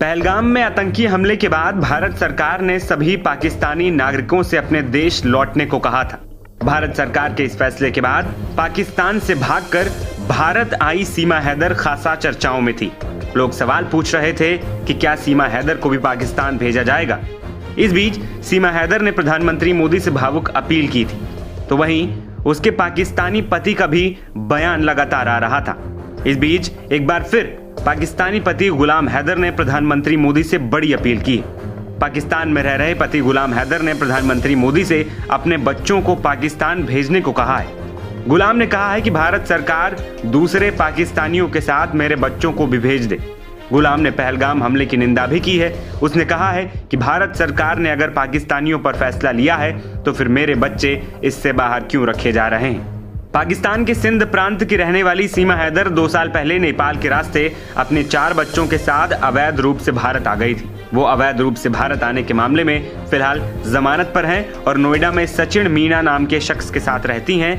पहलगाम में आतंकी हमले के बाद भारत सरकार ने सभी पाकिस्तानी नागरिकों से अपने देश लौटने को कहा था। भारत सरकार के इस फैसले के बाद पाकिस्तान से भागकर भारत आई सीमा हैदर खासा चर्चाओं में थी। लोग सवाल पूछ रहे थे कि क्या सीमा हैदर को भी पाकिस्तान भेजा जाएगा। इस बीच सीमा हैदर ने प्रधानमंत्री मोदी से भावुक अपील की थी, तो वहीं उसके पाकिस्तानी पति का भी बयान लगातार आ रहा था। इस बीच एक बार फिर पाकिस्तानी पति गुलाम हैदर ने प्रधानमंत्री मोदी से बड़ी अपील की। पाकिस्तान में रह रहे पति गुलाम हैदर ने प्रधानमंत्री मोदी से अपने बच्चों को पाकिस्तान भेजने को कहा है। गुलाम ने कहा है कि भारत सरकार दूसरे पाकिस्तानियों के साथ मेरे बच्चों को भी भेज दे। गुलाम ने पहलगाम हमले की निंदा भी की है। उसने कहा है कि भारत सरकार ने अगर पाकिस्तानियों पर फैसला लिया है तो फिर मेरे बच्चे इससे बाहर क्यों रखे जा रहे हैं। पाकिस्तान के सिंध प्रांत की रहने वाली सीमा हैदर 2 साल पहले नेपाल के रास्ते अपने 4 बच्चों के साथ अवैध रूप से भारत आ गई थी। वो अवैध रूप से भारत आने के मामले में फिलहाल जमानत पर हैं और नोएडा में सचिन मीणा नाम के शख्स के साथ रहती हैं।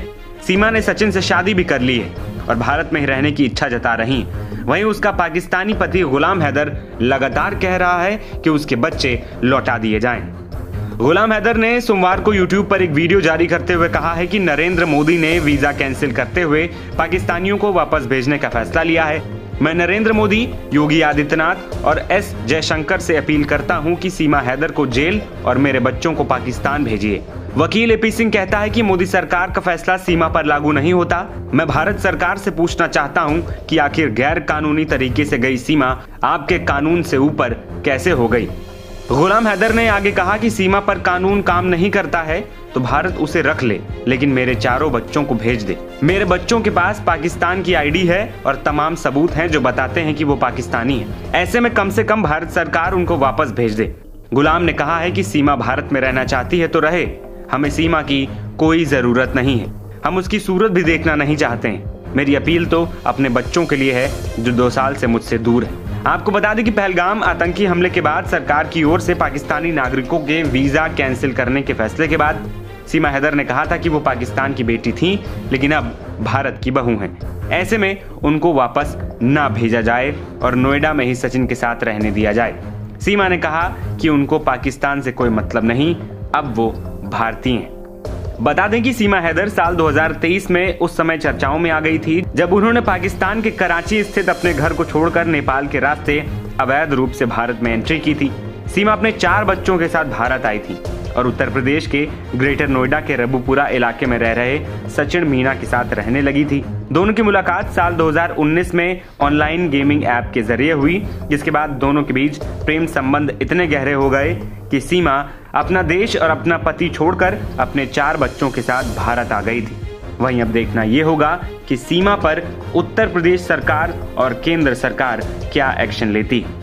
सीमा ने सचिन से शादी भी कर ली है और भारत में ही रहने की इच्छा जता रही। वहीं उसका पाकिस्तानी पति गुलाम हैदर लगातार कह रहा है कि उसके बच्चे लौटा दिए जाएं। गुलाम हैदर ने सोमवार को YouTube पर एक वीडियो जारी करते हुए कहा है कि नरेंद्र मोदी ने वीजा कैंसिल करते हुए पाकिस्तानियों को वापस भेजने का फैसला लिया है। मैं नरेंद्र मोदी, योगी आदित्यनाथ और एस जयशंकर से अपील करता हूं कि सीमा हैदर को जेल और मेरे बच्चों को पाकिस्तान भेजिए। वकील एपी सिंह कहता है कि मोदी सरकार का फैसला सीमा पर लागू नहीं होता। मैं भारत सरकार से पूछना चाहता हूं कि आखिर गैर कानूनी तरीके से गई सीमा आपके कानून से ऊपर कैसे हो गई। गुलाम हैदर ने आगे कहा कि सीमा पर कानून काम नहीं करता है तो भारत उसे रख ले, लेकिन मेरे 4 बच्चों को भेज दे। मेरे बच्चों के पास पाकिस्तान की आईडी है और तमाम सबूत हैं जो बताते हैं कि वो पाकिस्तानी है। ऐसे में कम से कम भारत सरकार उनको वापस भेज दे। गुलाम ने कहा है कि सीमा भारत में रहना चाहती है तो रहे, हमें सीमा की कोई जरूरत नहीं है। हम उसकी सूरत भी देखना नहीं चाहते हैं। मेरी अपील तो अपने बच्चों के लिए है जो 2 साल से मुझसे दूर है। आपको बता दें कि पहलगाम आतंकी हमले के बाद सरकार की ओर से पाकिस्तानी नागरिकों के वीजा कैंसिल करने के फैसले के बाद सीमा हैदर ने कहा था कि वो पाकिस्तान की बेटी थी लेकिन अब भारत की बहू हैं। ऐसे में उनको वापस ना भेजा जाए और नोएडा में ही सचिन के साथ रहने दिया जाए। सीमा ने कहा कि उनको पाकिस्तान से कोई मतलब नहीं, अब वो भारतीय हैं। बता दें कि सीमा हैदर साल 2023 में उस समय चर्चाओं में आ गई थी जब उन्होंने पाकिस्तान के कराची स्थित अपने घर को छोड़कर नेपाल के रास्ते अवैध रूप से भारत में एंट्री की थी। सीमा अपने 4 बच्चों के साथ भारत आई थी और उत्तर प्रदेश के ग्रेटर नोएडा के रबुपुरा इलाके में रह रहे सचिन मीणा के साथ रहने लगी थी। दोनों की मुलाकात साल 2019 में ऑनलाइन गेमिंग ऐप के जरिए हुई, जिसके बाद दोनों के बीच प्रेम संबंध इतने गहरे हो गए कि सीमा अपना देश और अपना पति छोड़कर अपने 4 बच्चों के साथ भारत आ गई थी। वहीं अब देखना ये होगा कि सीमा पर उत्तर प्रदेश सरकार और केंद्र सरकार क्या एक्शन लेती है।